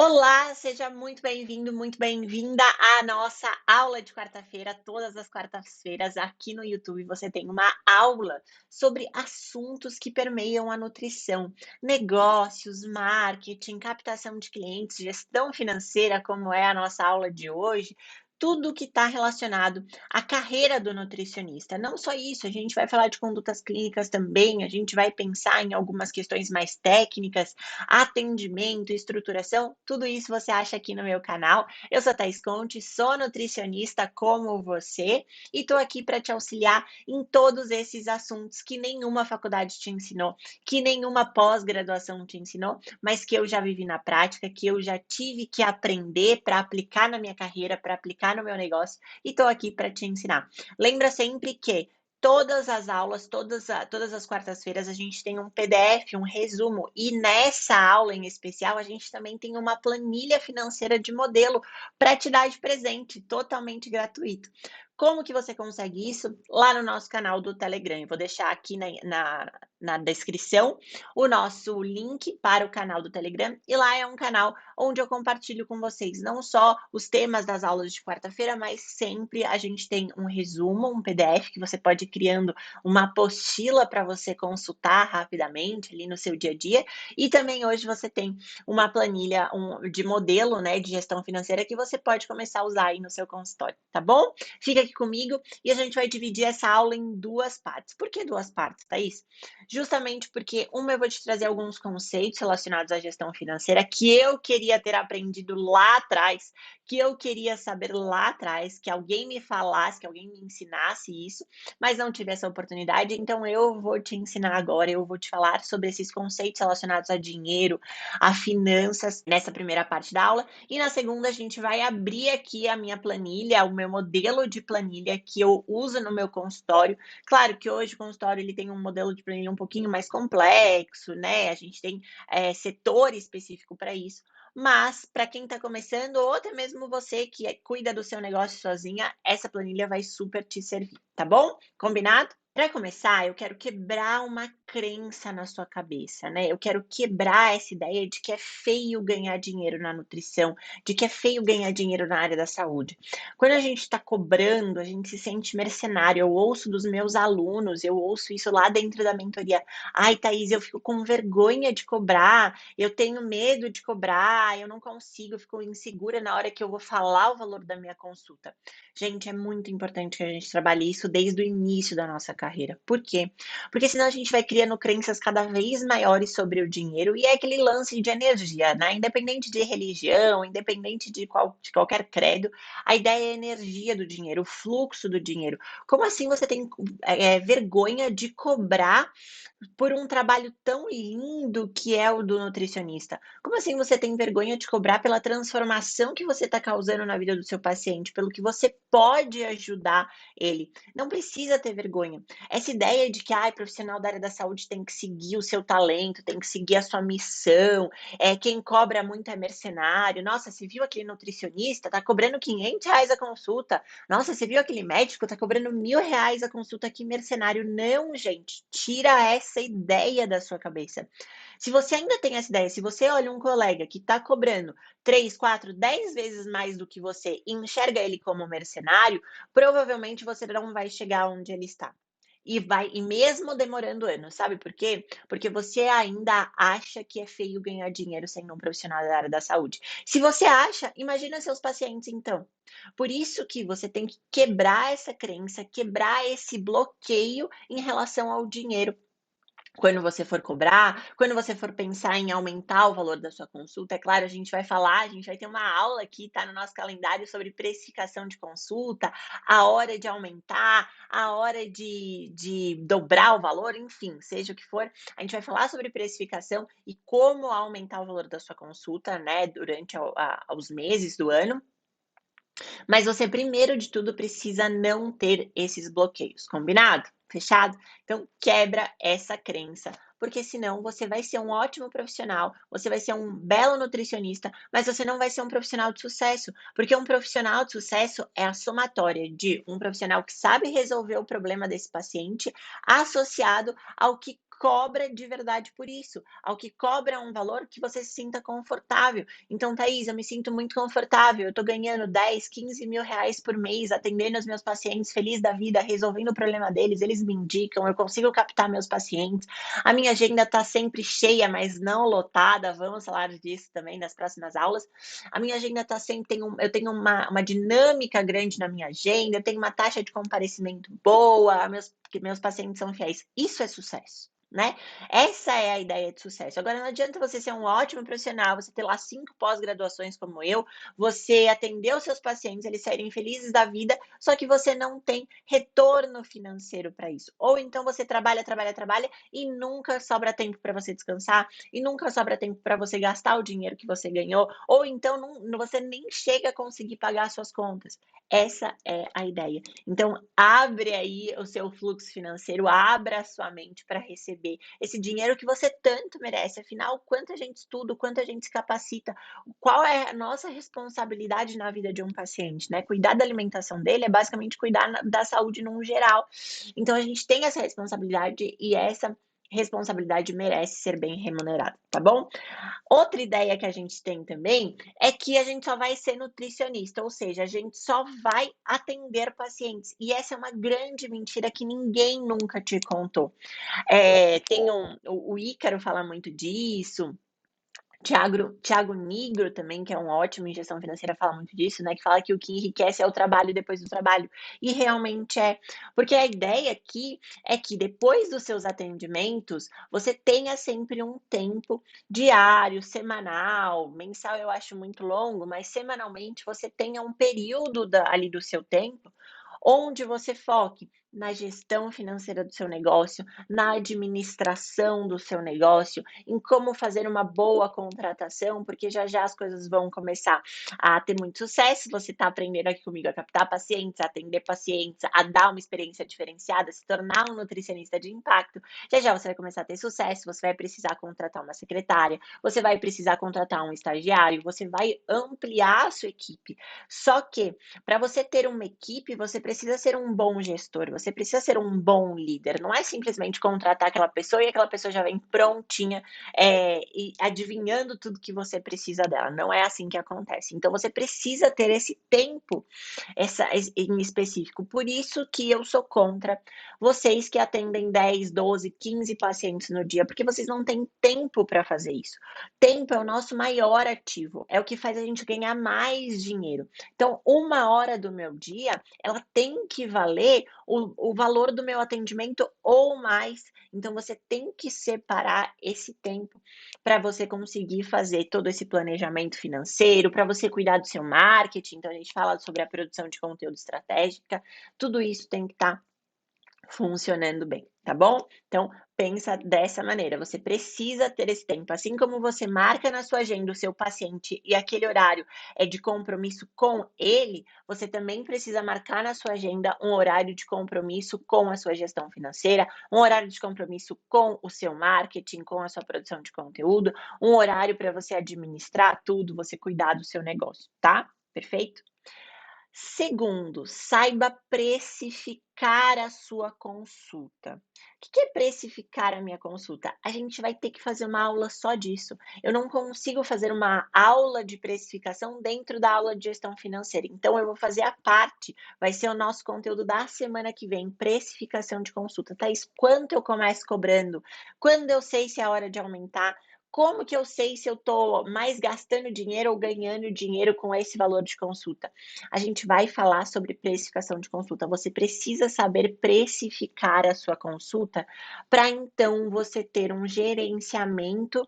Olá, seja muito bem-vindo, muito bem-vinda à nossa aula de quarta-feira. Todas as quartas-feiras aqui no YouTube você tem uma aula sobre assuntos que permeiam a nutrição, negócios, marketing, captação de clientes, gestão financeira, como é a nossa aula de hoje. Tudo que está relacionado à carreira do nutricionista. Não só isso, a gente vai falar de condutas clínicas também, a gente vai pensar em algumas questões mais técnicas, atendimento, estruturação, tudo isso você acha aqui no meu canal. Eu sou a Thaís Conte, sou nutricionista como você e estou aqui para te auxiliar em todos esses assuntos que nenhuma faculdade te ensinou, que nenhuma pós-graduação te ensinou, mas que eu já vivi na prática, que eu já tive que aprender para aplicar na minha carreira, para aplicar no meu negócio e estou aqui para te ensinar. Lembra sempre que todas as aulas, todas as quartas-feiras, a gente tem um PDF, um resumo, e nessa aula em especial, a gente também tem uma planilha financeira de modelo para te dar de presente, totalmente gratuito. Como que você consegue isso? Lá no nosso canal do Telegram. Eu vou deixar aqui na descrição o nosso link para o canal do Telegram, e lá é um canal onde eu compartilho com vocês não só os temas das aulas de quarta-feira, mas sempre a gente tem um resumo, um PDF que você pode ir criando uma apostila para você consultar rapidamente ali no seu dia a dia. E também hoje você tem uma planilha de modelo, né, de gestão financeira que você pode começar a usar aí no seu consultório, tá bom? Fica aqui comigo e a gente vai dividir essa aula em duas partes. Por que duas partes, Thaís? Justamente porque uma eu vou te trazer alguns conceitos relacionados à gestão financeira que eu queria ter aprendido lá atrás, que eu queria saber lá atrás, que alguém me falasse, que alguém me ensinasse isso, mas não tive essa oportunidade, então eu vou te ensinar agora, eu vou te falar sobre esses conceitos relacionados a dinheiro, a finanças, nessa primeira parte da aula, e na segunda a gente vai abrir aqui a minha planilha, o meu modelo de planilha que eu uso no meu consultório. Claro que hoje o consultório ele tem um modelo de planilha um pouquinho mais complexo, né, a gente tem, setor específico para isso, mas para quem está começando ou até mesmo você que cuida do seu negócio sozinha, essa planilha vai super te servir, tá bom? Combinado? Para começar, eu quero quebrar uma crença na sua cabeça, né? Eu quero quebrar essa ideia de que é feio ganhar dinheiro na nutrição, de que é feio ganhar dinheiro na área da saúde. Quando a gente está cobrando, a gente se sente mercenário. Eu ouço dos meus alunos, eu ouço isso lá dentro da mentoria. Ai, Thaís, eu fico com vergonha de cobrar, eu tenho medo de cobrar, eu não consigo, eu fico insegura na hora que eu vou falar o valor da minha consulta. Gente, é muito importante que a gente trabalhe isso desde o início da nossa carreira. Por quê? Porque senão a gente vai criando crenças cada vez maiores sobre o dinheiro e é aquele lance de energia, né? Independente de religião, independente de qualquer credo, a ideia é a energia do dinheiro, o fluxo do dinheiro. Como assim você tem vergonha de cobrar por um trabalho tão lindo que é o do nutricionista? Como assim você tem vergonha de cobrar pela transformação que você está causando na vida do seu paciente, pelo que você pode ajudar ele? Não precisa ter vergonha. Essa ideia de que profissional da área da saúde tem que seguir o seu talento, tem que seguir a sua missão, quem cobra muito é mercenário. Nossa, você viu aquele nutricionista? Está cobrando R$ 500 a consulta. Nossa, você viu aquele médico? Está cobrando R$ 1.000 a consulta. Que mercenário. Não, gente. Tira essa ideia da sua cabeça. Se você ainda tem essa ideia, se você olha um colega que está cobrando 3, 4, 10 vezes mais do que você e enxerga ele como mercenário, provavelmente você não vai chegar onde ele está. E mesmo demorando anos, sabe por quê? Porque você ainda acha que é feio ganhar dinheiro sendo um profissional da área da saúde. Se você acha, imagina seus pacientes então. Por isso que você tem que quebrar essa crença, quebrar esse bloqueio em relação ao dinheiro. Quando você for cobrar, quando você for pensar em aumentar o valor da sua consulta, é claro, a gente vai ter uma aula aqui, tá no nosso calendário, sobre precificação de consulta, a hora de aumentar, a hora de dobrar o valor, enfim, seja o que for, a gente vai falar sobre precificação e como aumentar o valor da sua consulta, né, durante os meses do ano. Mas você, primeiro de tudo, precisa não ter esses bloqueios, combinado? Fechado? Então, quebra essa crença, porque senão você vai ser um ótimo profissional, você vai ser um belo nutricionista, mas você não vai ser um profissional de sucesso, porque um profissional de sucesso é a somatória de um profissional que sabe resolver o problema desse paciente, associado ao que cobra de verdade por isso, ao que cobra um valor que você se sinta confortável. Então, Thaís, eu me sinto muito confortável, eu estou ganhando 10, 15 mil reais por mês, atendendo os meus pacientes, feliz da vida, resolvendo o problema deles, eles me indicam, eu consigo captar meus pacientes, a minha agenda está sempre cheia, mas não lotada, vamos falar disso também nas próximas aulas. A minha agenda está sempre, eu tenho uma dinâmica grande na minha agenda, eu tenho uma taxa de comparecimento boa, meus pacientes são fiéis. Isso é sucesso, né? Essa é a ideia de sucesso. Agora, não adianta você ser um ótimo profissional, você ter lá 5 pós-graduações como eu, você atender os seus pacientes, eles saírem felizes da vida, só que você não tem retorno financeiro para isso. Ou então você trabalha, trabalha, trabalha e nunca sobra tempo para você descansar, e nunca sobra tempo para você gastar o dinheiro que você ganhou, ou então você nem chega a conseguir pagar suas contas. Essa é a ideia. Então, abre aí o seu fluxo financeiro, abra a sua mente para receber esse dinheiro que você tanto merece. Afinal, quanto a gente estuda, quanto a gente se capacita, qual é a nossa responsabilidade na vida de um paciente, né? Cuidar da alimentação dele é basicamente cuidar da saúde num geral. Então, a gente tem essa responsabilidade e essa responsabilidade merece ser bem remunerada, tá bom? Outra ideia que a gente tem também é que a gente só vai ser nutricionista, ou seja, a gente só vai atender pacientes. E essa é uma grande mentira que ninguém nunca te contou. O Ícaro fala muito disso. Thiago Nigro também, que é um ótimo em gestão financeira, fala muito disso, né? Que fala que o que enriquece é o trabalho depois do trabalho. E realmente é. Porque a ideia aqui é que depois dos seus atendimentos, você tenha sempre um tempo diário, semanal, mensal eu acho muito longo, mas semanalmente você tenha um período ali do seu tempo onde você foque na gestão financeira do seu negócio, na administração do seu negócio, em como fazer uma boa contratação, porque já já as coisas vão começar a ter muito sucesso. Você está aprendendo aqui comigo a captar pacientes, a atender pacientes, a dar uma experiência diferenciada, se tornar um nutricionista de impacto. Já já você vai começar a ter sucesso, você vai precisar contratar uma secretária, você vai precisar contratar um estagiário, você vai ampliar a sua equipe. Só que, para você ter uma equipe, você precisa ser um bom gestor, você precisa ser um bom líder. Não é simplesmente contratar aquela pessoa e aquela pessoa já vem prontinha, e adivinhando tudo que você precisa dela. Não é assim que acontece. Então, você precisa ter esse tempo em específico. Por isso que eu sou contra vocês que atendem 10, 12, 15 pacientes no dia, porque vocês não têm tempo para fazer isso. Tempo é o nosso maior ativo, é o que faz a gente ganhar mais dinheiro. Então, 1 hora do meu dia, ela tem que valer o valor do meu atendimento ou mais. Então, você tem que separar esse tempo para você conseguir fazer todo esse planejamento financeiro, para você cuidar do seu marketing. Então, a gente fala sobre a produção de conteúdo estratégica, tudo isso tem que estar funcionando bem, tá bom? Então, pensa dessa maneira, você precisa ter esse tempo. Assim como você marca na sua agenda o seu paciente e aquele horário é de compromisso com ele, você também precisa marcar na sua agenda um horário de compromisso com a sua gestão financeira, um horário de compromisso com o seu marketing, com a sua produção de conteúdo, um horário para você administrar tudo, você cuidar do seu negócio, tá? Perfeito? Segundo, saiba precificar a sua consulta. O que é precificar a minha consulta? A gente vai ter que fazer uma aula só disso. Eu não consigo fazer uma aula de precificação dentro da aula de gestão financeira. Então, eu vou fazer a parte. Vai ser o nosso conteúdo da semana que vem, precificação de consulta. Thaís, quanto eu começo cobrando? Quando eu sei se é a hora de aumentar? Como que eu sei se eu estou mais gastando dinheiro ou ganhando dinheiro com esse valor de consulta? A gente vai falar sobre precificação de consulta. Você precisa saber precificar a sua consulta para então você ter um gerenciamento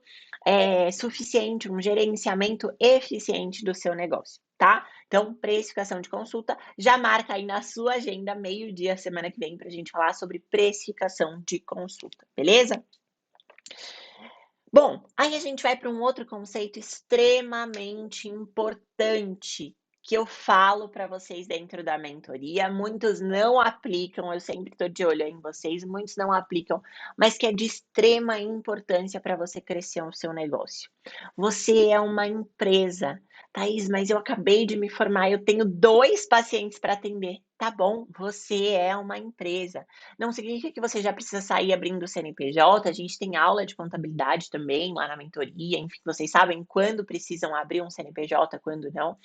suficiente, um gerenciamento eficiente do seu negócio, tá? Então, precificação de consulta, já marca aí na sua agenda, meio-dia, semana que vem, para a gente falar sobre precificação de consulta, beleza? Bom, aí a gente vai para um outro conceito extremamente importante que eu falo para vocês dentro da mentoria. Muitos não aplicam, eu sempre estou de olho em vocês, muitos não aplicam, mas que é de extrema importância para você crescer o seu negócio. Você é uma empresa. Thaís, mas eu acabei de me formar, eu tenho 2 pacientes para atender. tá bom, você é uma empresa. Não significa que você já precisa sair abrindo o CNPJ, a gente tem aula de contabilidade também lá na mentoria, enfim, vocês sabem quando precisam abrir um CNPJ, quando não.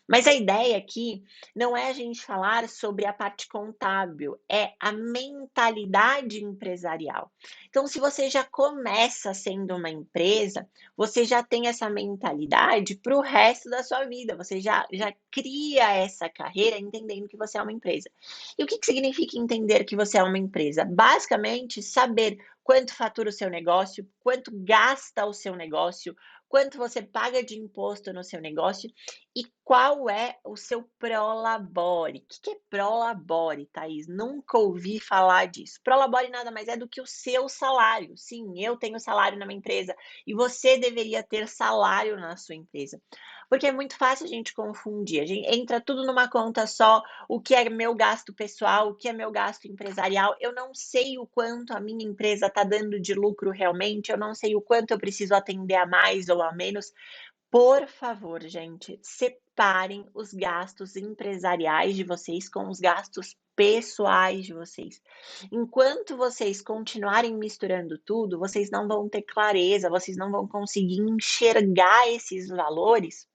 Mas a ideia aqui não é a gente falar sobre a parte contábil, é a mentalidade empresarial. Então, se você já começa sendo uma empresa, você já tem essa mentalidade para o resto da sua vida, você já cria essa carreira entendendo que você é uma empresa. E o que significa entender que você é uma empresa? Basicamente, saber quanto fatura o seu negócio, quanto gasta o seu negócio, quanto você paga de imposto no seu negócio e qual é o seu prolabore? O que é prolabore, Thaís? Nunca ouvi falar disso. Prolabore nada mais é do que o seu salário. Sim, eu tenho salário na minha empresa e você deveria ter salário na sua empresa. Porque é muito fácil a gente confundir. A gente entra tudo numa conta só, o que é meu gasto pessoal, o que é meu gasto empresarial. Eu não sei o quanto a minha empresa está dando de lucro realmente, eu não sei o quanto eu preciso atender a mais ou a menos. Por favor, gente, separem os gastos empresariais de vocês com os gastos pessoais de vocês. Enquanto vocês continuarem misturando tudo, vocês não vão ter clareza, vocês não vão conseguir enxergar esses valores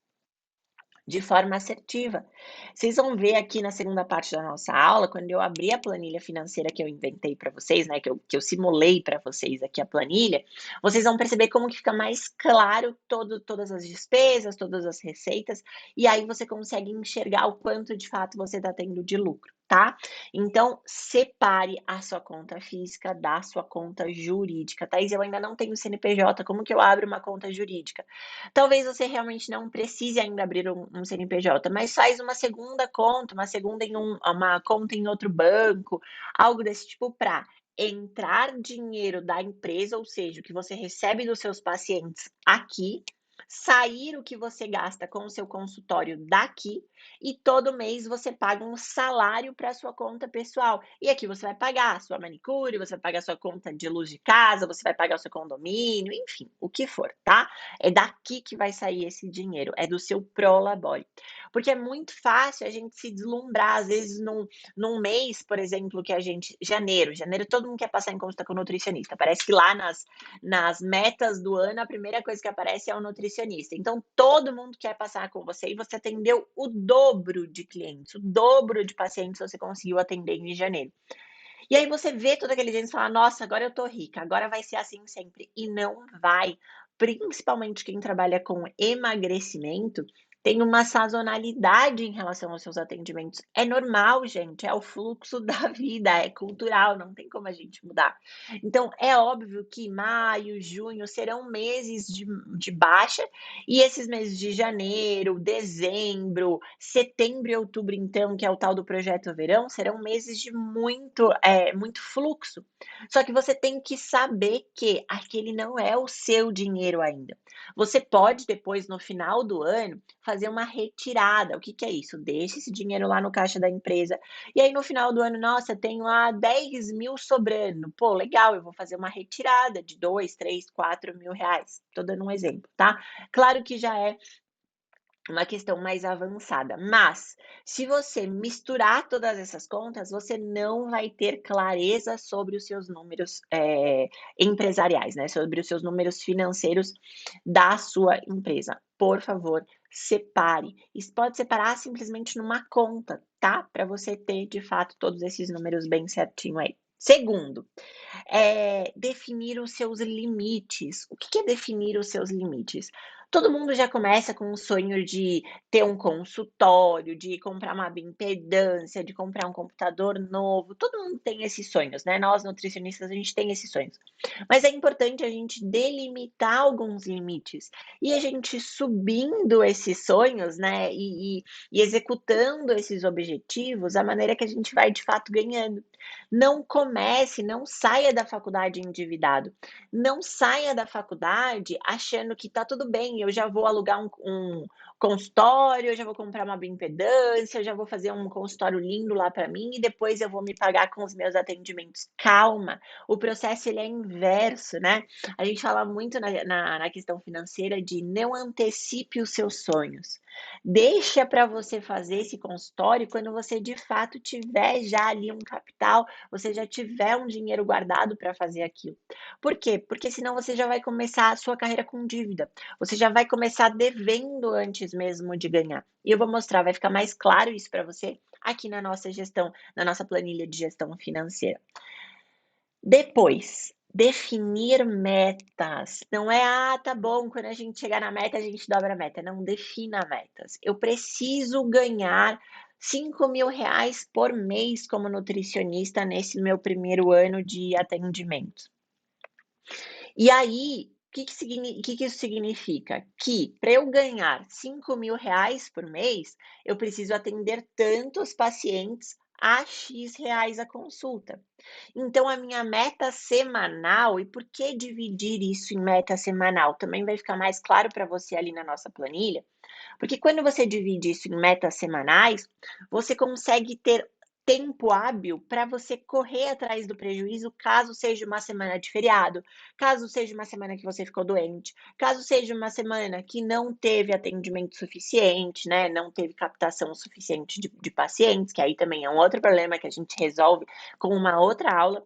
de forma assertiva. Vocês vão ver aqui na segunda parte da nossa aula, quando eu abrir a planilha financeira que eu inventei para vocês, né, que eu simulei para vocês aqui a planilha, vocês vão perceber como que fica mais claro todas as despesas, todas as receitas, e aí você consegue enxergar o quanto de fato você está tendo de lucro, tá? Então, separe a sua conta física da sua conta jurídica. Thaís, eu ainda não tenho CNPJ, como que eu abro uma conta jurídica? Talvez você realmente não precise ainda abrir um CNPJ, mas faz uma segunda conta, uma conta em outro banco, algo desse tipo para entrar dinheiro da empresa, ou seja, o que você recebe dos seus pacientes aqui, sair o que você gasta com o seu consultório daqui e todo mês você paga um salário para a sua conta pessoal. E aqui você vai pagar a sua manicure, você vai pagar a sua conta de luz de casa, você vai pagar o seu condomínio, enfim, o que for, tá? É daqui que vai sair esse dinheiro, é do seu prolabore. Porque é muito fácil a gente se deslumbrar, às vezes, num mês, por exemplo, que a gente. Janeiro todo mundo quer passar em consulta com o nutricionista. Parece que lá nas metas do ano, a primeira coisa que aparece é o nutricionista. Então, todo mundo quer passar com você e você atendeu o dobro de clientes, o dobro de pacientes você conseguiu atender em janeiro. E aí você vê todo aquele gente e fala: "Nossa, agora eu tô rica, agora vai ser assim sempre", e não vai. Principalmente quem trabalha com emagrecimento, tem uma sazonalidade em relação aos seus atendimentos. É normal, gente, é o fluxo da vida, é cultural, não tem como a gente mudar. Então, é óbvio que maio, junho serão meses de baixa, e esses meses de janeiro, dezembro, setembro e outubro, então, que é o tal do projeto verão, serão meses de muito fluxo. Só que você tem que saber que aquele não é o seu dinheiro ainda. Você pode depois, no final do ano, fazer uma retirada. O que que é isso? Deixa esse dinheiro lá no caixa da empresa, e aí no final do ano, nossa, tenho lá 10.000 sobrando. Pô, legal, eu vou fazer uma retirada de 2, 3, 4.000 reais. Tô dando um exemplo, tá? Claro que já é uma questão mais avançada, mas se você misturar todas essas contas, você não vai ter clareza sobre os seus números, empresariais, né, sobre os seus números financeiros da sua empresa. Por favor, separe. Isso pode separar simplesmente numa conta, tá, para você ter de fato todos esses números bem certinho aí. Segundo, definir os seus limites. O que que é definir os seus limites? Todo mundo já começa com o sonho de ter um consultório, de comprar uma bioimpedância, de comprar um computador novo. Todo mundo tem esses sonhos, né? Nós nutricionistas, a gente tem esses sonhos. Mas é importante a gente delimitar alguns limites e a gente subindo esses sonhos, né? E executando esses objetivos, a maneira que a gente vai de fato ganhando. Não saia da faculdade endividado. Não saia da faculdade achando que tá tudo bem, eu já vou alugar um consultório, eu já vou comprar uma bioimpedância, eu já vou fazer um consultório lindo lá para mim e depois eu vou me pagar com os meus atendimentos. Calma, o processo ele é inverso, né. A gente fala muito na questão financeira de não antecipe os seus sonhos. Deixa para você fazer esse consultório quando você de fato tiver já ali um capital, você já tiver um dinheiro guardado para fazer aquilo. Por quê? Porque senão você já vai começar a sua carreira com dívida. Você já vai começar devendo antes mesmo de ganhar. E eu vou mostrar, vai ficar mais claro isso para você aqui na nossa gestão, na nossa planilha de gestão financeira. Depois, definir metas. Não é: "Ah, tá bom, quando a gente chegar na meta, a gente dobra a meta". Não, defina metas. Eu preciso ganhar R$ 5.000 por mês como nutricionista nesse meu primeiro ano de atendimento. E aí, o que que isso significa? Que para eu ganhar R$ 5.000 por mês, eu preciso atender tantos pacientes a X reais a consulta. Então a minha meta semanal, e por que dividir isso em meta semanal? Também vai ficar mais claro para você ali na nossa planilha, porque quando você divide isso em metas semanais, você consegue ter tempo hábil para você correr atrás do prejuízo, caso seja uma semana de feriado, caso seja uma semana que você ficou doente, caso seja uma semana que não teve atendimento suficiente, né, não teve captação suficiente de pacientes, que aí também é um outro problema que a gente resolve com uma outra aula.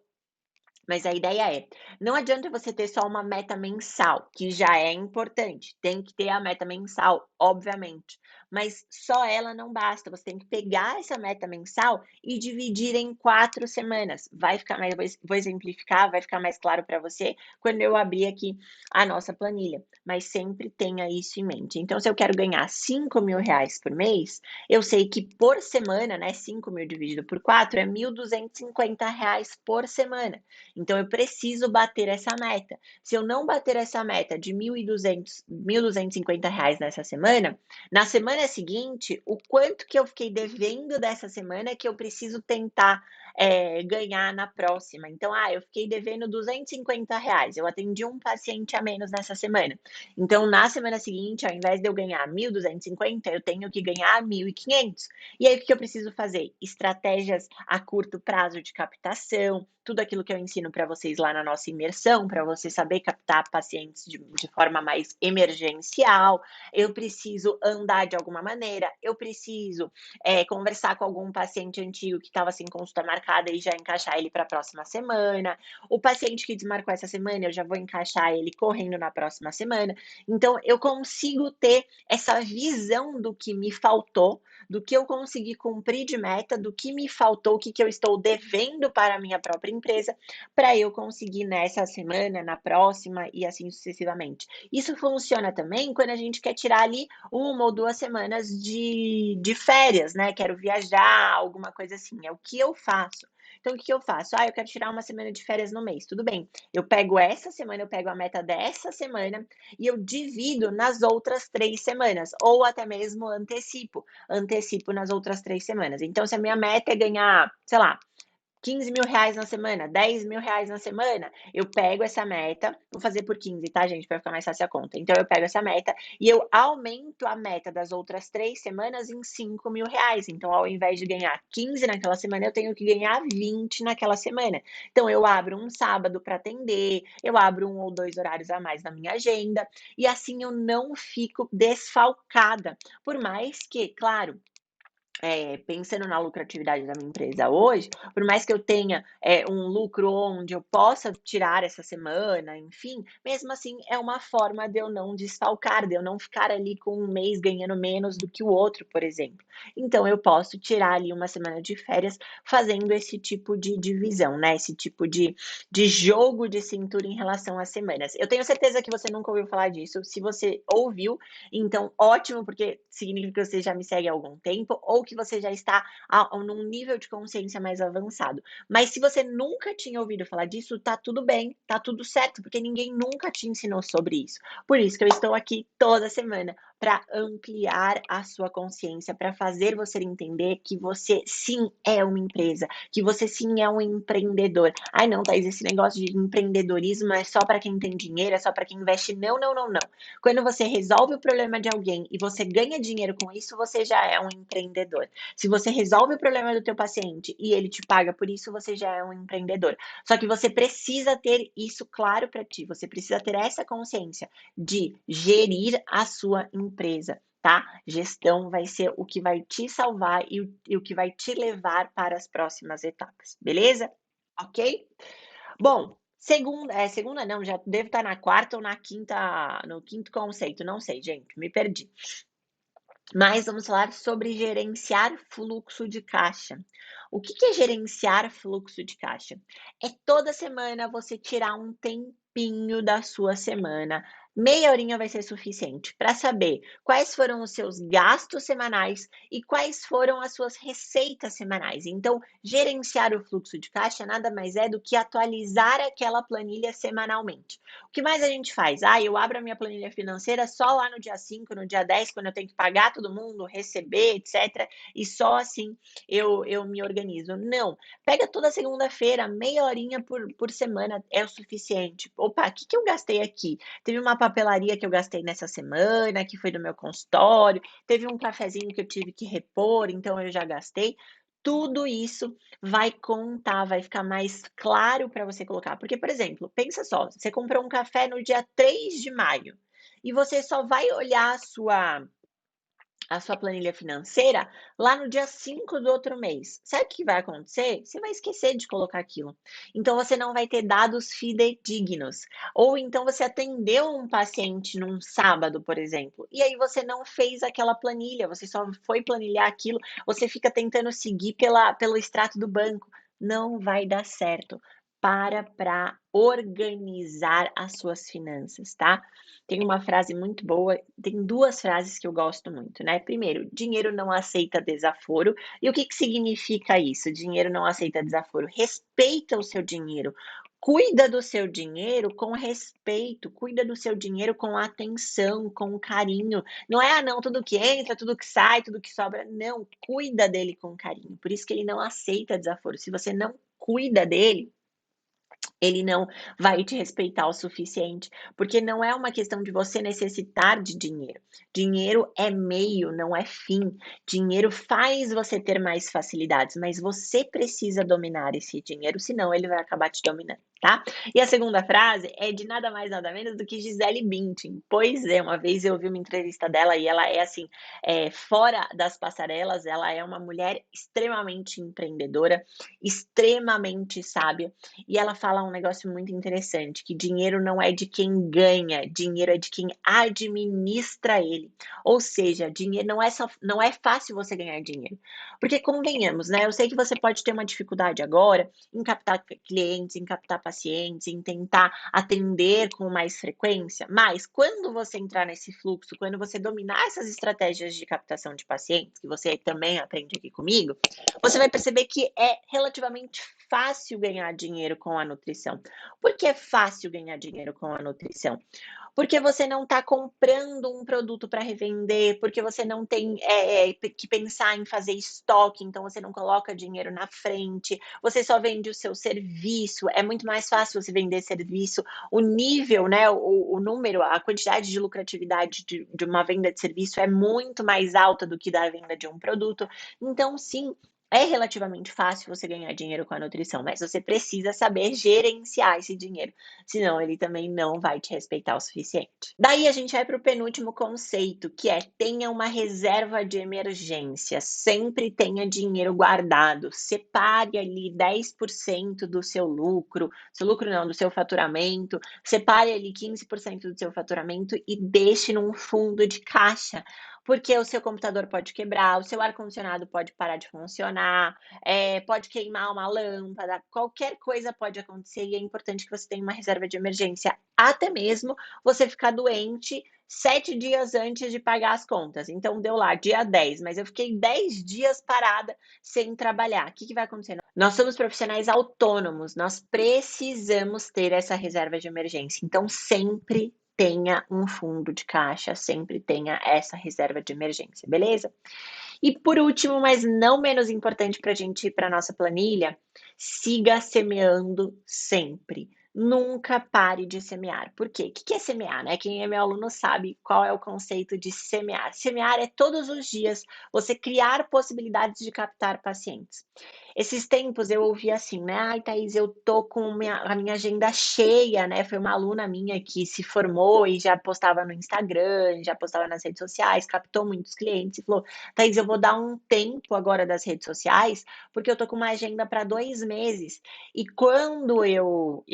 Mas a ideia é, não adianta você ter só uma meta mensal, que já é importante, tem que ter a meta mensal, obviamente, mas só ela não basta, você tem que pegar essa meta mensal e dividir em 4 semanas. Vai ficar mais, vou exemplificar, vai ficar mais claro para você quando eu abrir aqui a nossa planilha, mas sempre tenha isso em mente. Então, se eu quero ganhar R$ 5.000 por mês, eu sei que por semana, né, 5.000 dividido por 4 é R$ 1.250 por semana. Então eu preciso bater essa meta. Se eu não bater essa meta de 1.250 reais nessa semana, na semana seguinte, o quanto que eu fiquei devendo dessa semana é que eu preciso tentar ganhar na próxima. Então, eu fiquei devendo R$ 250, eu atendi um paciente a menos nessa semana. Então, na semana seguinte, ao invés de eu ganhar 1.250, eu tenho que ganhar 1.500. E aí, o que eu preciso fazer? Estratégias a curto prazo de captação, tudo aquilo que eu ensino para vocês lá na nossa imersão, para você saber captar pacientes de forma mais emergencial. Eu preciso andar de alguma maneira, eu preciso conversar com algum paciente antigo que estava sem consulta marcada e já encaixar ele para a próxima semana. O paciente que desmarcou essa semana, eu já vou encaixar ele correndo na próxima semana. Então, eu consigo ter essa visão do que me faltou, do que eu consegui cumprir de meta, do que me faltou, o que eu estou devendo para a minha própria empresa, para eu conseguir nessa semana, na próxima e assim sucessivamente. Isso funciona também quando a gente quer tirar ali 1 ou 2 semanas de férias, né? Quero viajar, alguma coisa assim. É o que eu faço. Então, o que eu faço? Eu quero tirar uma semana de férias no mês. Tudo bem. Eu pego essa semana, eu pego a meta dessa semana e eu divido nas outras 3 semanas, ou até mesmo antecipo nas outras 3 semanas. Então, se a minha meta é ganhar, sei lá, R$ 15.000 na semana, R$ 10.000 na semana, eu pego essa meta, vou fazer por 15, tá, gente, para ficar mais fácil a conta. Então, eu pego essa meta e eu aumento a meta das outras 3 semanas em R$ 5.000. Então, ao invés de ganhar 15 naquela semana, eu tenho que ganhar 20 naquela semana. Então, eu abro um sábado para atender, eu abro 1 ou 2 horários a mais na minha agenda, e assim eu não fico desfalcada. Por mais que, claro, pensando na lucratividade da minha empresa hoje, por mais que eu tenha um lucro onde eu possa tirar essa semana, enfim, mesmo assim é uma forma de eu não desfalcar, de eu não ficar ali com um mês ganhando menos do que o outro, por exemplo. Então eu posso tirar ali uma semana de férias fazendo esse tipo de divisão, né? Esse tipo de jogo de cintura em relação às semanas. Eu tenho certeza que você nunca ouviu falar disso. Se você ouviu, então ótimo, porque significa que você já me segue há algum tempo ou que você já está num nível de consciência mais avançado. Mas se você nunca tinha ouvido falar disso, tá tudo bem, tá tudo certo, porque ninguém nunca te ensinou sobre isso. Por isso que eu estou aqui toda semana para ampliar a sua consciência, para fazer você entender que você sim é uma empresa, que você sim é um empreendedor. Ai, não, Thaís, esse negócio de empreendedorismo é só para quem tem dinheiro, é só para quem investe. Não, não, não, não. Quando você resolve o problema de alguém e você ganha dinheiro com isso, você já é um empreendedor. Se você resolve o problema do teu paciente e ele te paga por isso, você já é um empreendedor. Só que você precisa ter isso claro para ti, você precisa ter essa consciência de gerir a sua empresa. tá? Gestão vai ser o que vai te salvar e o que vai te levar para as próximas etapas, beleza? Ok? Bom, segunda não, já devo estar na quarta ou na quinta, no quinto conceito, não sei, gente, me perdi. Mas vamos falar sobre gerenciar fluxo de caixa. O que é gerenciar fluxo de caixa? É toda semana você tirar um tempinho da sua semana, meia horinha vai ser suficiente, para saber quais foram os seus gastos semanais e quais foram as suas receitas semanais. Então, gerenciar o fluxo de caixa nada mais é do que atualizar aquela planilha semanalmente. O que mais a gente faz? Eu abro a minha planilha financeira só lá no dia 5, no dia 10, quando eu tenho que pagar todo mundo, receber, etc. E só assim eu me organizo. Não, pega toda segunda-feira, meia horinha por semana é o suficiente. Opa, o que, que eu gastei aqui? Teve uma papelaria que eu gastei nessa semana, que foi do meu consultório, teve um cafezinho que eu tive que repor, então eu já gastei. Tudo isso vai contar, vai ficar mais claro para você colocar. Porque, por exemplo, pensa só, você comprou um café no dia 3 de maio e você só vai olhar a sua planilha financeira lá no dia 5 do outro mês. Sabe o que vai acontecer? Você vai esquecer de colocar aquilo. Então você não vai ter dados fidedignos. Ou então você atendeu um paciente num sábado, por exemplo, e aí você não fez aquela planilha, você só foi planilhar aquilo, você fica tentando seguir pelo extrato do banco. Não vai dar certo. Para organizar as suas finanças, tá? Tem uma frase muito boa, tem duas frases que eu gosto muito, né? Primeiro, dinheiro não aceita desaforo. E o que que significa isso? Dinheiro não aceita desaforo. Respeita o seu dinheiro. Cuida do seu dinheiro com respeito, cuida do seu dinheiro com atenção, com carinho. Não é, não, tudo que entra, tudo que sai, tudo que sobra. Não, cuida dele com carinho. Por isso que ele não aceita desaforo. Se você não cuida dele, ele não vai te respeitar o suficiente, porque não é uma questão de você necessitar de dinheiro. Dinheiro é meio, não é fim. Dinheiro faz você ter mais facilidades, mas você precisa dominar esse dinheiro, senão ele vai acabar te dominando, tá? E a segunda frase é de nada mais nada menos do que Gisele Bündchen. Pois é, uma vez eu vi uma entrevista dela e ela é assim, fora das passarelas, ela é uma mulher extremamente empreendedora, extremamente sábia, e ela fala um negócio muito interessante, que dinheiro não é de quem ganha, dinheiro é de quem administra ele. Ou seja, dinheiro não é fácil você ganhar dinheiro. Porque convenhamos, né? Eu sei que você pode ter uma dificuldade agora em captar clientes, em captar pacientes, em tentar atender com mais frequência, mas quando você entrar nesse fluxo, quando você dominar essas estratégias de captação de pacientes, que você também aprende aqui comigo, você vai perceber que é relativamente fácil ganhar dinheiro com a nutrição. Por que é fácil ganhar dinheiro com a nutrição? Porque você não está comprando um produto para revender, porque você não tem que pensar em fazer estoque, então você não coloca dinheiro na frente, você só vende o seu serviço, é muito mais fácil você vender serviço, o nível, né, o número, a quantidade de lucratividade de uma venda de serviço é muito mais alta do que da venda de um produto, então sim, é relativamente fácil você ganhar dinheiro com a nutrição, mas você precisa saber gerenciar esse dinheiro, senão ele também não vai te respeitar o suficiente. Daí a gente vai para o penúltimo conceito, que é tenha uma reserva de emergência, sempre tenha dinheiro guardado, separe ali 10% do seu lucro não, do seu faturamento, separe ali 15% do seu faturamento e deixe num fundo de caixa, porque o seu computador pode quebrar, o seu ar-condicionado pode parar de funcionar, pode queimar uma lâmpada, qualquer coisa pode acontecer e é importante que você tenha uma reserva de emergência, até mesmo você ficar doente 7 dias antes de pagar as contas. Então deu lá, dia 10, mas eu fiquei 10 dias parada sem trabalhar. O que que vai acontecer? Nós somos profissionais autônomos, nós precisamos ter essa reserva de emergência. Então sempre tenha um fundo de caixa, sempre tenha essa reserva de emergência, beleza? E por último, mas não menos importante para a gente ir para a nossa planilha, siga semeando sempre. Nunca pare de semear. Por quê? O que que é semear, né? Quem é meu aluno sabe qual é o conceito de semear. Semear é todos os dias você criar possibilidades de captar pacientes. Esses tempos eu ouvi assim, né: "Ai, Thaís, eu tô com a minha agenda cheia", né. Foi uma aluna minha que se formou e já postava no Instagram, já postava nas redes sociais, captou muitos clientes e falou: "Thaís, eu vou dar um tempo agora das redes sociais, porque eu tô com uma agenda para 2 meses. E quando eu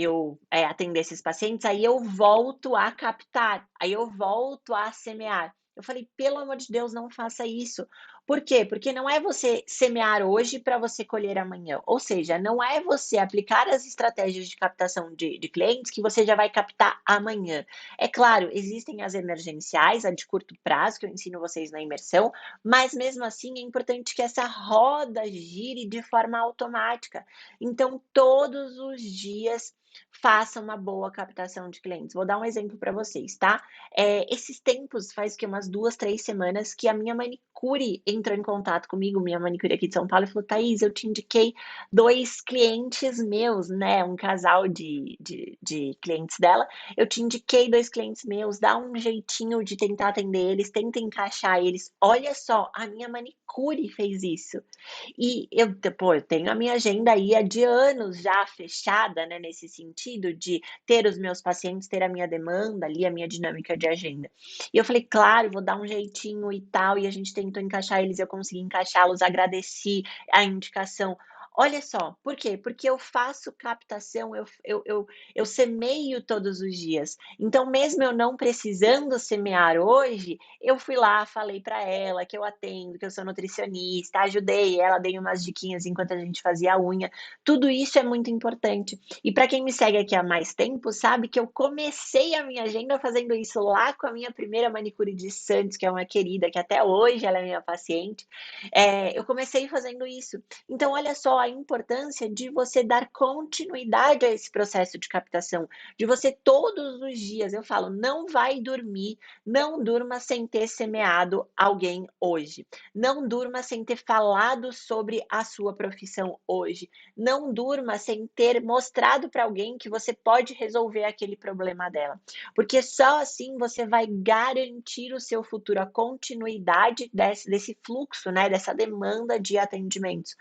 atender esses pacientes, aí eu volto a captar, aí eu volto a semear". Eu falei: "Pelo amor de Deus, não faça isso". Por quê? Porque não é você semear hoje para você colher amanhã, ou seja, não é você aplicar as estratégias de captação de clientes que você já vai captar amanhã. É claro, existem as emergenciais, a de curto prazo, que eu ensino vocês na imersão, mas mesmo assim é importante que essa roda gire de forma automática. Então, todos os dias faça uma boa captação de clientes. Vou dar um exemplo para vocês, tá? Esses tempos, faz que umas 2, 3 semanas, que a minha manicure entrou em contato comigo, minha manicure aqui de São Paulo, e falou: "Thaís, eu te indiquei 2 clientes meus", né, um casal de clientes dela, "eu te indiquei 2 clientes meus, dá um jeitinho de tentar atender eles, tenta encaixar eles". Olha só, a minha manicure fez isso. E eu tenho a minha agenda aí há de anos já fechada, né, nesse sentido de ter os meus pacientes, ter a minha demanda ali, a minha dinâmica de agenda. E eu falei: "Claro, vou dar um jeitinho e tal", e a gente tentou encaixar eles, eu consegui encaixá-los, agradeci a indicação. Olha só, por quê? Porque eu faço captação, eu semeio todos os dias. Então, mesmo eu não precisando semear hoje, eu fui lá, falei para ela que eu atendo, que eu sou nutricionista, ajudei ela, dei umas diquinhas enquanto a gente fazia a unha. Tudo isso é muito importante. E para quem me segue aqui há mais tempo, sabe que eu comecei a minha agenda fazendo isso lá com a minha primeira manicure de Santos, que é uma querida, que até hoje ela é minha paciente. Eu comecei fazendo isso. Então, olha só a importância de você dar continuidade a esse processo de captação, de você todos os dias, eu falo, não vai dormir, não durma sem ter semeado alguém hoje. Não durma sem ter falado sobre a sua profissão hoje. Não durma sem ter mostrado para alguém que você pode resolver aquele problema dela. Porque só assim você vai garantir o seu futuro, a continuidade desse fluxo, né, dessa demanda de atendimentos.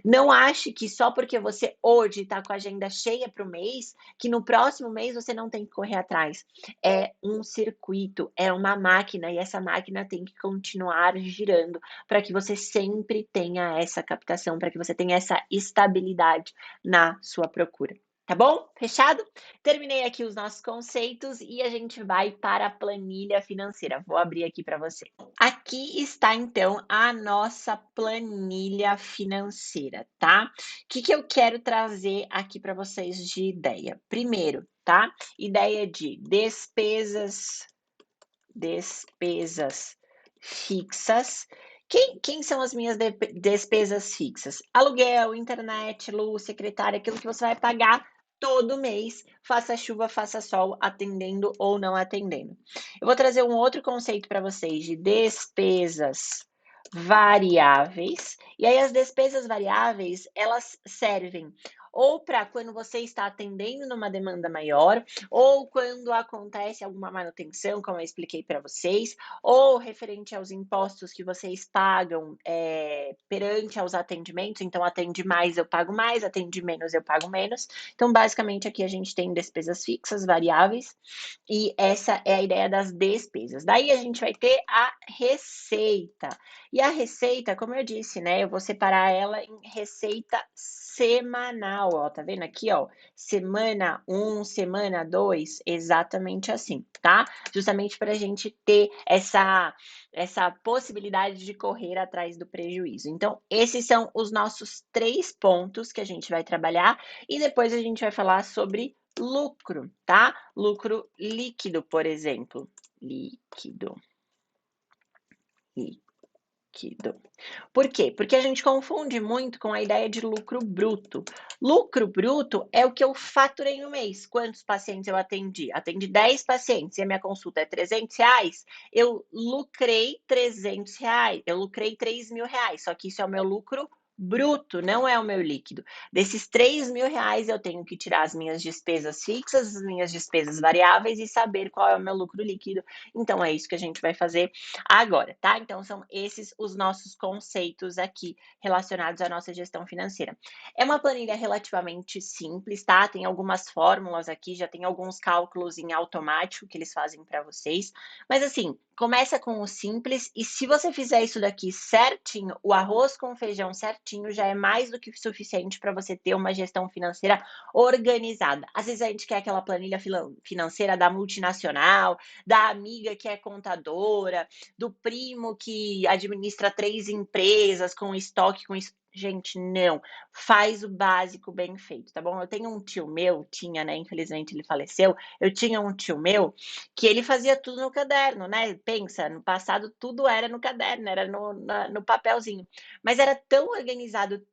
Não ache que só porque você hoje está com a agenda cheia para o mês, que no próximo mês você não tem que correr atrás. É um circuito, é uma máquina e essa máquina tem que continuar girando para que você sempre tenha essa captação, para que você tenha essa estabilidade na sua procura. Tá bom? Fechado? Terminei aqui os nossos conceitos e a gente vai para a planilha financeira. Vou abrir aqui para você. Aqui está então a nossa planilha financeira, tá? O que que eu quero trazer aqui para vocês de ideia? Primeiro, tá? Ideia de despesas fixas. Quem são as minhas despesas fixas? Aluguel, internet, luz, secretária, aquilo que você vai pagar todo mês, faça chuva, faça sol, atendendo ou não atendendo. Eu vou trazer um outro conceito para vocês de despesas variáveis. E aí as despesas variáveis, elas servem ou para quando você está atendendo numa demanda maior, ou quando acontece alguma manutenção, como eu expliquei para vocês, ou referente aos impostos que vocês pagam, perante aos atendimentos, então atende mais, eu pago mais, atende menos, eu pago menos. Então, basicamente, aqui a gente tem despesas fixas, variáveis, e essa é a ideia das despesas. Daí a gente vai ter a receita. E a receita, como eu disse, né, eu vou separar ela em receita semanal, ó, tá vendo aqui, ó? Semana 1, semana 2, exatamente assim, tá? Justamente para a gente ter essa possibilidade de correr atrás do prejuízo. Então, esses são os nossos 3 pontos que a gente vai trabalhar e depois a gente vai falar sobre lucro, tá? Lucro líquido, por exemplo. Líquido. Líquido. Por quê? Porque a gente confunde muito com a ideia de lucro bruto. Lucro bruto é o que eu faturei no mês. Quantos pacientes eu atendi? Atendi 10 pacientes e a minha consulta é R$ 300, eu lucrei R$ 300, eu lucrei R$ 3.000, só que isso é o meu lucro bruto, não é o meu líquido. Desses R$ 3.000 eu tenho que tirar as minhas despesas fixas, as minhas despesas variáveis e saber qual é o meu lucro líquido. Então é isso que a gente vai fazer agora, tá? Então são esses os nossos conceitos aqui relacionados à nossa gestão financeira. É uma planilha relativamente simples, tá? Tem algumas fórmulas aqui, já tem alguns cálculos em automático que eles fazem para vocês, mas assim, começa com o simples e se você fizer isso daqui certinho, o arroz com feijão certinho, já é mais do que suficiente para você ter uma gestão financeira organizada. Às vezes a gente quer aquela planilha financeira da multinacional, da amiga que é contadora, do primo que administra 3 empresas com estoque, com gente, não. Faz o básico bem feito, tá bom? Eu tenho um tio meu, tinha, né? Infelizmente ele faleceu. Eu tinha um tio meu que ele fazia tudo no caderno, né? Pensa, no passado tudo era no caderno, era no papelzinho. Mas era tão organizado,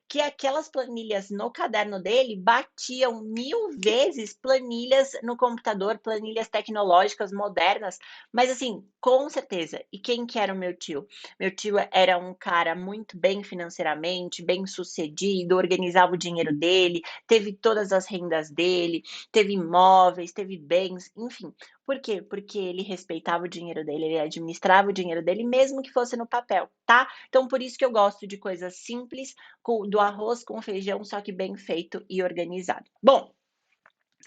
que aquelas planilhas no caderno dele batiam 1000 vezes planilhas no computador, planilhas tecnológicas modernas. Mas assim, com certeza. E quem que era o meu tio? Meu tio era um cara muito bem financeiramente, bem sucedido, organizava o dinheiro dele, teve todas as rendas dele, teve imóveis, teve bens, enfim. Por quê? Porque ele respeitava o dinheiro dele, ele administrava o dinheiro dele, mesmo que fosse no papel, tá? Então, por isso que eu gosto de coisas simples, do arroz com feijão, só que bem feito e organizado. Bom,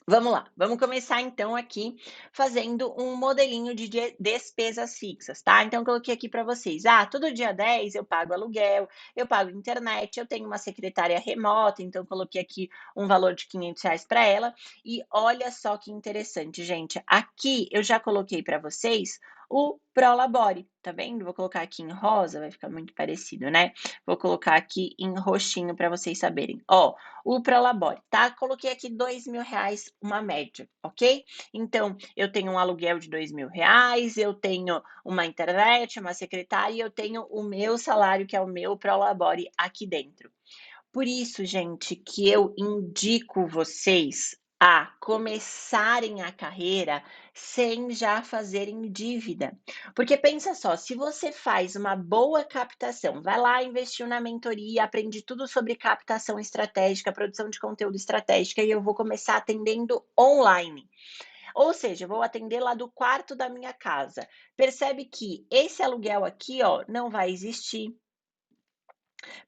vamos lá, vamos começar então aqui fazendo um modelinho de despesas fixas, tá? Então, coloquei aqui para vocês. Todo dia 10 eu pago aluguel, eu pago internet, eu tenho uma secretária remota, então coloquei aqui um valor de R$ 500 para ela. E olha só que interessante, gente. Aqui eu já coloquei para vocês o Prolabore, tá vendo? Vou colocar aqui em rosa, vai ficar muito parecido, né? Vou colocar aqui em roxinho para vocês saberem. Ó, o Prolabore, tá? Coloquei aqui R$ 2.000, uma média, ok? Então, eu tenho um aluguel de R$ 2.000, eu tenho uma internet, uma secretária e eu tenho o meu salário, que é o meu Prolabore aqui dentro. Por isso, gente, que eu indico vocês a começarem a carreira sem já fazerem dívida. Porque pensa só, se você faz uma boa captação, vai lá, investiu na mentoria, aprende tudo sobre captação estratégica, produção de conteúdo estratégica e eu vou começar atendendo online. Ou seja, eu vou atender lá do quarto da minha casa. Percebe que esse aluguel aqui, ó, não vai existir.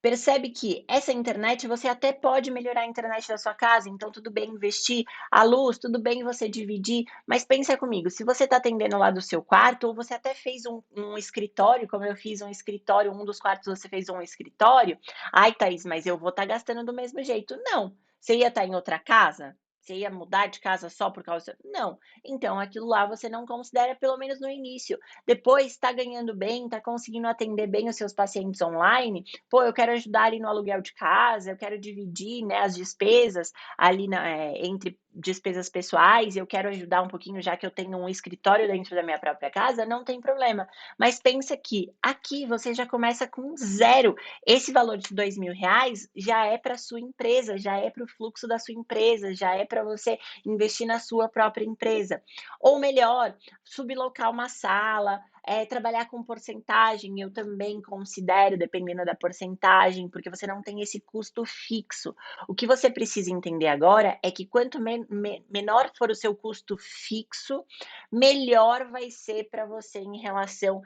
Percebe que essa internet você até pode melhorar a internet da sua casa, então tudo bem investir a luz, tudo bem você dividir, mas pensa comigo, se você está atendendo lá do seu quarto, ou você até fez um escritório, como eu fiz um escritório, um dos quartos você fez um escritório, ai Thaís, mas eu vou estar gastando do mesmo jeito. Não, você ia estar em outra casa? Você ia mudar de casa só por causa? Não. Então, aquilo lá você não considera, pelo menos no início. Depois, está ganhando bem, está conseguindo atender bem os seus pacientes online, pô, eu quero ajudar ali no aluguel de casa, eu quero dividir, né, as despesas ali entre despesas pessoais, eu quero ajudar um pouquinho, já que eu tenho um escritório dentro da minha própria casa, não tem problema. Mas pensa que aqui você já começa com zero. Esse valor de R$ 2.000 já é para sua empresa, já é para o fluxo da sua empresa, já é para você investir na sua própria empresa. Ou melhor, sublocar uma sala, trabalhar com porcentagem, eu também considero, dependendo da porcentagem, porque você não tem esse custo fixo. O que você precisa entender agora é que quanto menor for o seu custo fixo, melhor vai ser para você em relação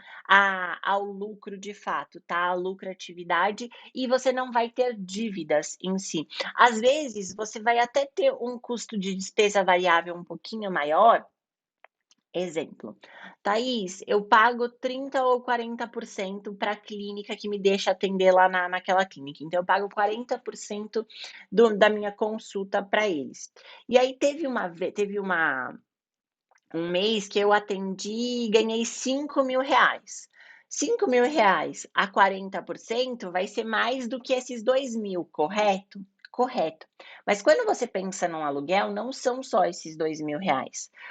ao lucro de fato, tá? A lucratividade, e você não vai ter dívidas em si. Às vezes, você vai até ter um custo de despesa variável um pouquinho maior. Exemplo, Thaís, eu pago 30 ou 40% para a clínica que me deixa atender lá naquela clínica. Então, eu pago 40% da minha consulta para eles. E aí um mês que eu atendi e ganhei R$ 5.000. R$ 5.000 a 40% vai ser mais do que esses 2.000, correto? Correto. Mas quando você pensa num aluguel, não são só esses R$ 2.000.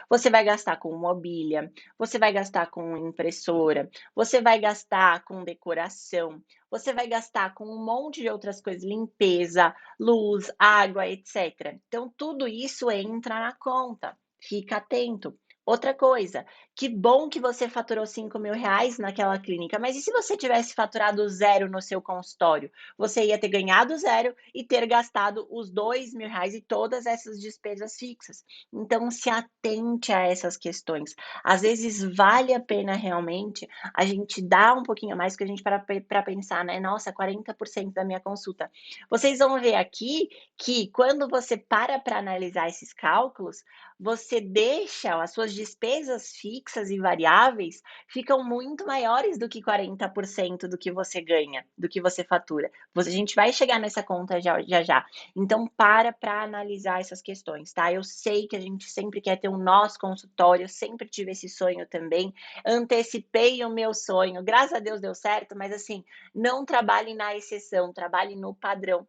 Você vai gastar com mobília, você vai gastar com impressora, você vai gastar com decoração, você vai gastar com um monte de outras coisas, limpeza, luz, água, etc. Então, tudo isso entra na conta. Fica atento. Outra coisa, Que bom que você faturou R$ 5.000 naquela clínica, mas e se você tivesse faturado zero no seu consultório? Você ia ter ganhado zero e ter gastado os R$ 2.000 e todas essas despesas fixas. Então, se atente a essas questões. Às vezes, vale a pena realmente a gente dar um pouquinho a mais, que a gente para pensar, né? Nossa, 40% da minha consulta. Vocês vão ver aqui que quando você para analisar esses cálculos, você deixa as suas despesas fixas e variáveis ficam muito maiores do que 40% do que você ganha, do que você fatura. A gente vai chegar nessa conta já. Então, para analisar essas questões, tá? Eu sei que a gente sempre quer ter um nosso consultório, eu sempre tive esse sonho também, antecipei o meu sonho, graças a Deus deu certo, mas assim, não trabalhe na exceção, trabalhe no padrão.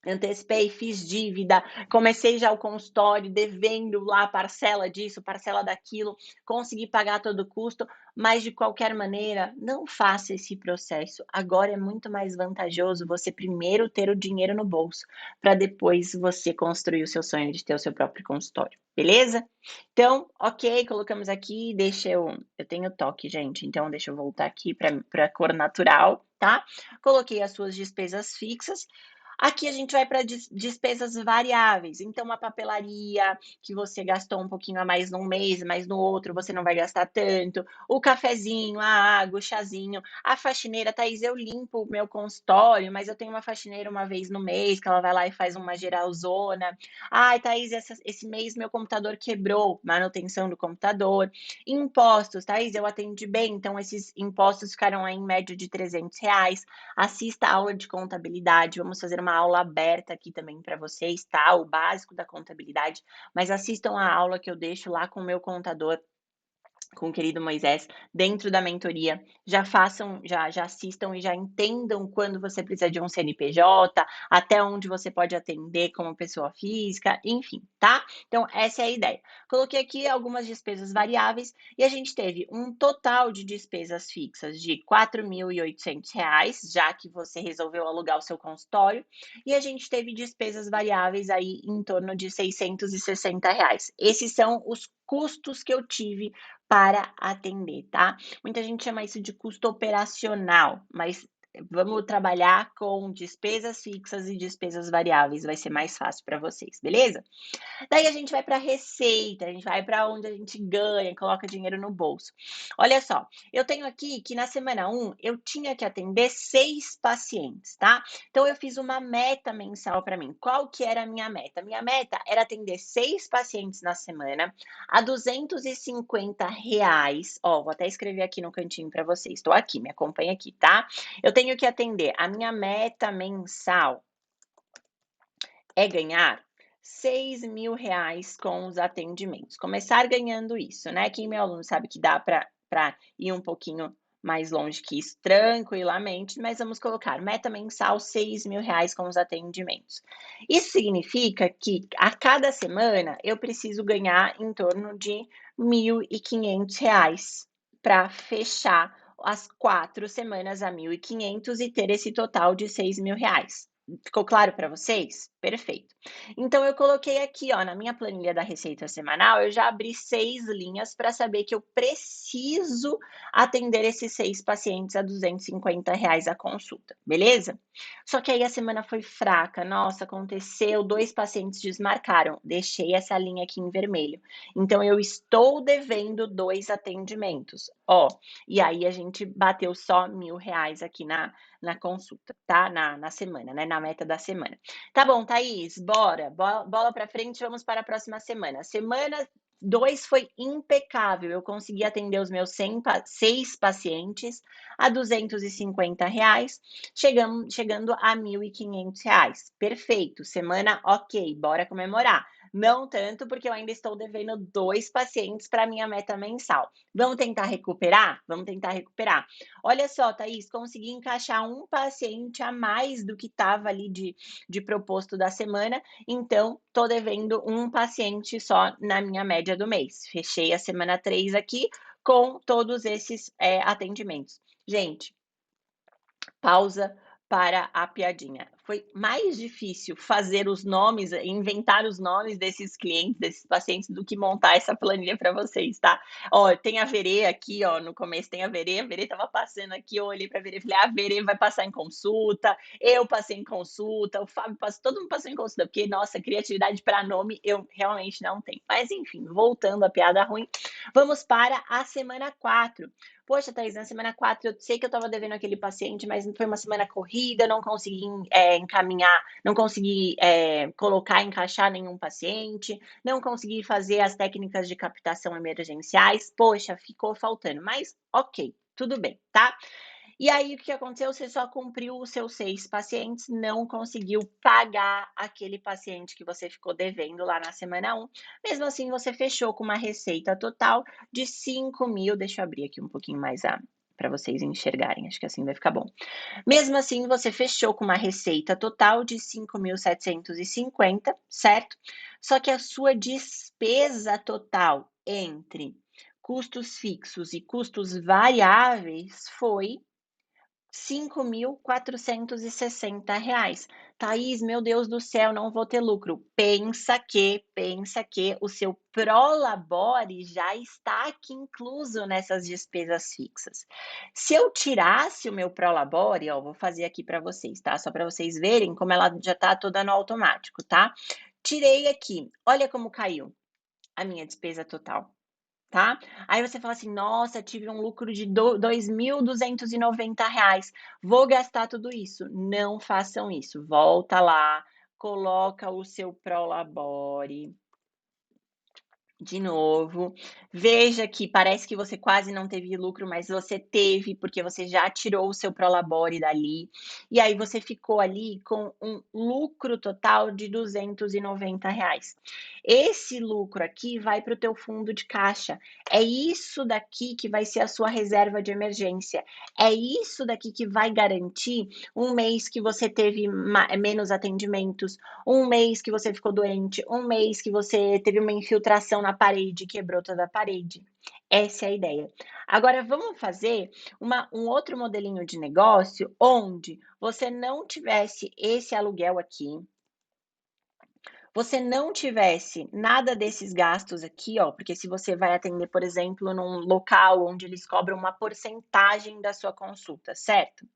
Antecipei, fiz dívida, comecei já o consultório devendo lá parcela disso, parcela daquilo, consegui pagar a todo custo, mas de qualquer maneira, não faça esse processo. Agora é muito mais vantajoso você primeiro ter o dinheiro no bolso, para depois você construir o seu sonho de ter o seu próprio consultório, beleza? Então, ok, colocamos aqui, eu tenho toque, gente, então deixa eu voltar aqui para a cor natural, tá? Coloquei as suas despesas fixas. Aqui a gente vai para despesas variáveis, então uma papelaria que você gastou um pouquinho a mais num mês, mas no outro você não vai gastar tanto, o cafezinho, a água, o chazinho, a faxineira, Thaís, eu limpo o meu consultório, mas eu tenho uma faxineira uma vez no mês, que ela vai lá e faz uma geralzona. Ai, Thaís, esse mês meu computador quebrou, manutenção do computador. Impostos, Thaís, eu atendi bem, então esses impostos ficaram aí em média de R$ 300. Assista a aula de contabilidade, vamos fazer uma aula aberta aqui também para vocês, tá? O básico da contabilidade, mas assistam a aula que eu deixo lá com o meu contador, com o querido Moisés, dentro da mentoria, já façam, já assistam e já entendam quando você precisa de um CNPJ, até onde você pode atender como pessoa física, enfim, tá? Então, essa é a ideia. Coloquei aqui algumas despesas variáveis e a gente teve um total de despesas fixas de R$ 4.800, já que você resolveu alugar o seu consultório, e a gente teve despesas variáveis aí em torno de R$ 660. Esses são os custos que eu tive para atender, tá? Muita gente chama isso de custo operacional, mas vamos trabalhar com despesas fixas e despesas variáveis, vai ser mais fácil para vocês, beleza? Daí a gente vai para a receita, a gente vai para onde a gente ganha, coloca dinheiro no bolso. Olha só, eu tenho aqui que na semana 1 eu tinha que atender 6 pacientes, tá? Então eu fiz uma meta mensal para mim. Qual que era a minha meta? Minha meta era atender 6 pacientes na semana a R$ 250. Ó, vou até escrever aqui no cantinho para vocês. Estou aqui, me acompanha aqui, tá? Eu tenho que atender, a minha meta mensal é ganhar R$ 6.000 com os atendimentos. Começar ganhando isso, né? Quem é meu aluno sabe que dá para ir um pouquinho mais longe que isso, tranquilamente, mas vamos colocar meta mensal R$ 6.000 com os atendimentos. Isso significa que a cada semana eu preciso ganhar em torno de R$ 1.500 para fechar as 4 semanas a 1.500 e ter esse total de R$ 6.000. Ficou claro para vocês? Perfeito. Então eu coloquei aqui, ó, na minha planilha da receita semanal, eu já abri 6 linhas para saber que eu preciso atender esses 6 pacientes a R$ 250 a consulta, beleza? Só que aí a semana foi fraca, nossa, aconteceu, 2 pacientes desmarcaram, deixei essa linha aqui em vermelho. Então eu estou devendo 2 atendimentos, ó, e aí a gente bateu só R$ 1.000 aqui na consulta, tá? Na semana, né? Na meta da semana. Tá bom, Thaís, bora. Bola para frente, vamos para a próxima semana. Semana 2 foi impecável. Eu consegui atender os meus 6 pacientes a R$ 250, chegando a R$ 1.500. Perfeito. Semana ok, bora comemorar. Não tanto, porque eu ainda estou devendo 2 pacientes para minha meta mensal. Vamos tentar recuperar? Vamos tentar recuperar. Olha só, Thaís, consegui encaixar um paciente a mais do que estava ali de proposto da semana, então estou devendo um paciente só na minha média do mês. Fechei a semana 3 aqui com todos esses atendimentos. Gente, pausa para a piadinha. foi mais difícil fazer os nomes, inventar os nomes desses clientes, desses pacientes, do que montar essa planilha para vocês, tá. Ó, tem a Verê aqui, ó, no começo tem a Verê estava passando aqui, eu olhei pra Verê e falei: "Ah, a Verê vai passar em consulta, eu passei em consulta, o Fábio passou, todo mundo passou em consulta", porque, nossa, criatividade para nome eu realmente não tenho. Mas enfim, voltando à piada ruim, vamos para a semana 4. Poxa, Thaís, na semana 4 eu sei que eu estava devendo aquele paciente, mas foi uma semana corrida, não consegui encaminhar, não consegui colocar, encaixar nenhum paciente, não consegui fazer as técnicas de captação emergenciais. Poxa, ficou faltando, mas ok, tudo bem, tá? E aí, o que aconteceu? Você só cumpriu os seus 6 pacientes, não conseguiu pagar aquele paciente que você ficou devendo lá na semana 1. Mesmo assim, você fechou com uma receita total de 5.000. Deixa eu abrir aqui um pouquinho mais para vocês enxergarem, acho que assim vai ficar bom. Mesmo assim, você fechou com uma receita total de 5.750, certo? Só que a sua despesa total entre custos fixos e custos variáveis foi R$ 5.460. Thaís, meu Deus do céu, não vou ter lucro. Pensa que o seu Prolabore já está aqui incluso nessas despesas fixas. Se eu tirasse o meu Prolabore, ó, vou fazer aqui para vocês, tá? Só para vocês verem como ela já está toda no automático, tá? Tirei aqui, olha como caiu a minha despesa total. Tá? Aí você fala assim: "Nossa, tive um lucro de R$ 2.290, vou gastar tudo isso". Não façam isso. Volta lá, coloca o seu Prolabore de novo, veja que parece que você quase não teve lucro, mas você teve, porque você já tirou o seu Prolabore dali, e aí você ficou ali com um lucro total de R$ 290. Esse lucro aqui vai para o teu fundo de caixa. É isso daqui que vai ser a sua reserva de emergência. É isso daqui que vai garantir um mês que você teve menos atendimentos, um mês que você ficou doente, um mês que você teve uma infiltração na parede, quebrou toda a parede. Essa é a ideia. Agora vamos fazer um outro modelinho de negócio onde você não tivesse esse aluguel aqui, você não tivesse nada desses gastos aqui, ó, porque se você vai atender, por exemplo, num local onde eles cobram uma porcentagem da sua consulta, certo?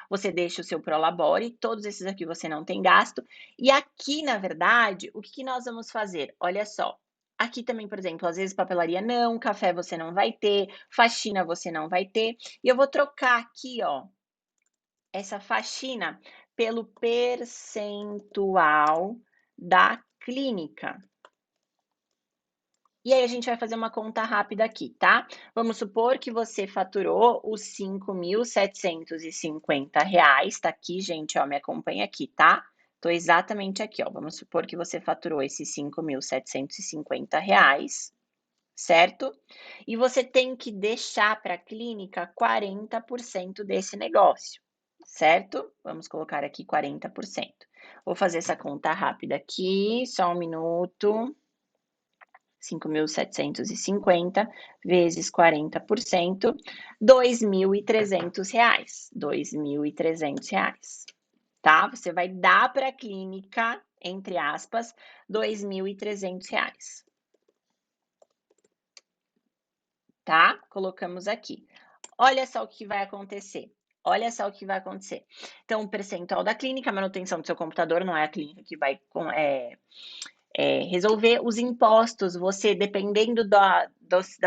Você deixa o seu Prolabore, todos esses aqui você não tem gasto. E aqui, na verdade, o que nós vamos fazer? Olha só, aqui também, por exemplo, às vezes papelaria não, café você não vai ter, faxina você não vai ter. E eu vou trocar aqui, ó, essa faxina pelo percentual da clínica. E aí a gente vai fazer uma conta rápida aqui, tá? Vamos supor que você faturou os R$ 5.750, tá aqui, gente, ó, me acompanha aqui, tá? Tô exatamente aqui, ó. Vamos supor que você faturou esses R$ 5.750, certo? E você tem que deixar para a clínica 40% desse negócio, certo? Vamos colocar aqui 40%. Vou fazer essa conta rápida aqui, só um minuto. 5.750 vezes 40%, R$ 2.300, R$ 2.300, tá? Você vai dar para a clínica, entre aspas, R$ 2.300, tá? Colocamos aqui. Olha só o que vai acontecer. Olha só o que vai acontecer. Então, o percentual da clínica, a manutenção do seu computador, não é a clínica que vai resolver os impostos. Você, dependendo da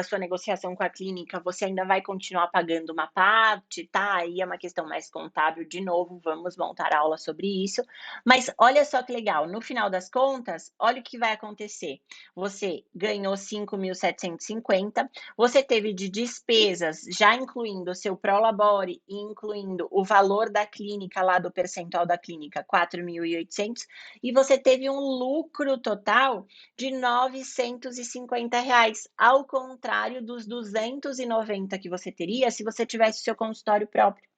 sua negociação com a clínica, você ainda vai continuar pagando uma parte, tá? Aí é uma questão mais contábil, de novo, vamos montar aula sobre isso. Mas olha só que legal, no final das contas, olha o que vai acontecer. Você ganhou 5.750, você teve de despesas, já incluindo o seu Prolabore e incluindo o valor da clínica, lá do percentual da clínica, 4.800, e você teve um lucro total de R$ 950, ao contrário dos 290 que você teria se você tivesse o seu consultório próprio.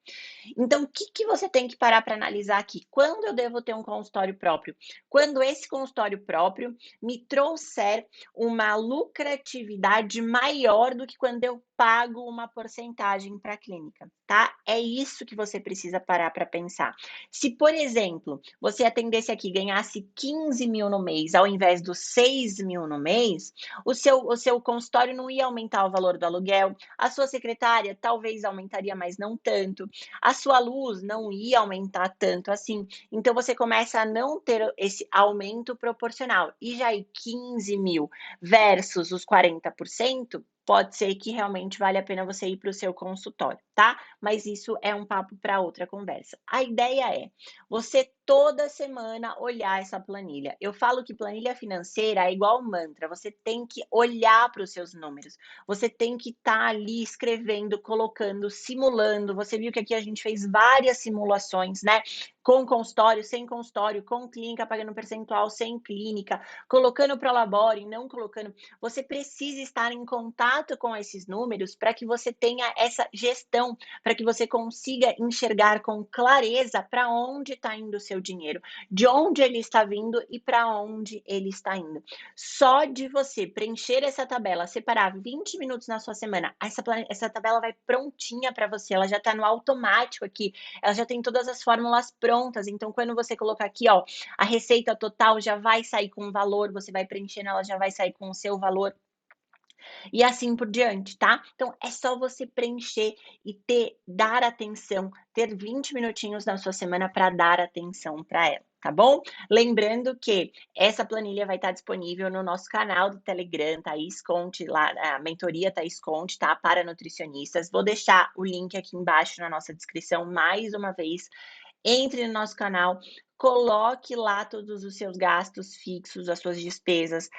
Então, o que que você tem que parar para analisar aqui? Quando eu devo ter um consultório próprio? Quando esse consultório próprio me trouxer uma lucratividade maior do que quando eu pago uma porcentagem para a clínica, tá? É isso que você precisa parar para pensar. Se, por exemplo, você atendesse aqui e ganhasse 15.000 no mês, ao invés dos 6.000 no mês, o seu consultório não ia aumentar o valor do aluguel, a sua secretária talvez aumentaria, mas não tanto, a sua luz não ia aumentar tanto assim. Então você começa a não ter esse aumento proporcional. E já aí 15.000 versus os 40%, pode ser que realmente vale a pena você ir para o seu consultório, tá? Mas isso é um papo para outra conversa. A ideia é você toda semana olhar essa planilha. Eu falo que planilha financeira é igual mantra, você tem que olhar para os seus números, você tem que estar ali escrevendo, colocando, simulando. Você viu que aqui a gente fez várias simulações, né? Com consultório, sem consultório, com clínica pagando percentual, sem clínica, colocando para labore, não colocando. Você precisa estar em contato com esses números para que você tenha essa gestão, para que você consiga enxergar com clareza para onde está indo o seu dinheiro, de onde ele está vindo e para onde ele está indo. Só de você preencher essa tabela, separar 20 minutos na sua semana, essa tabela vai prontinha para você, ela já está no automático aqui, ela já tem todas as fórmulas prontas, então quando você colocar aqui, ó, a receita total já vai sair com o valor, você vai preenchendo, ela já vai sair com o seu valor e assim por diante, tá? Então é só você preencher e dar atenção, ter 20 minutinhos na sua semana para dar atenção para ela, tá bom? Lembrando que essa planilha vai estar disponível no nosso canal do Telegram, Thaís Conte, lá, a mentoria Thaís Conte, tá? Para nutricionistas. Vou deixar o link aqui embaixo na nossa descrição mais uma vez. Entre no nosso canal, coloque lá todos os seus gastos fixos, as suas despesas,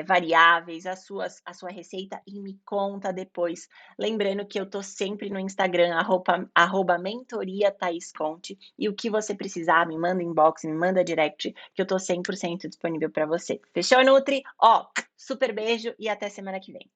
variáveis, a sua receita e me conta depois. Lembrando que eu tô sempre no Instagram, mentoria Thaís Conte, e o que você precisar, me manda inbox, me manda direct, que eu tô 100% disponível para você. Fechou, Nutri? Ó, super beijo e até semana que vem.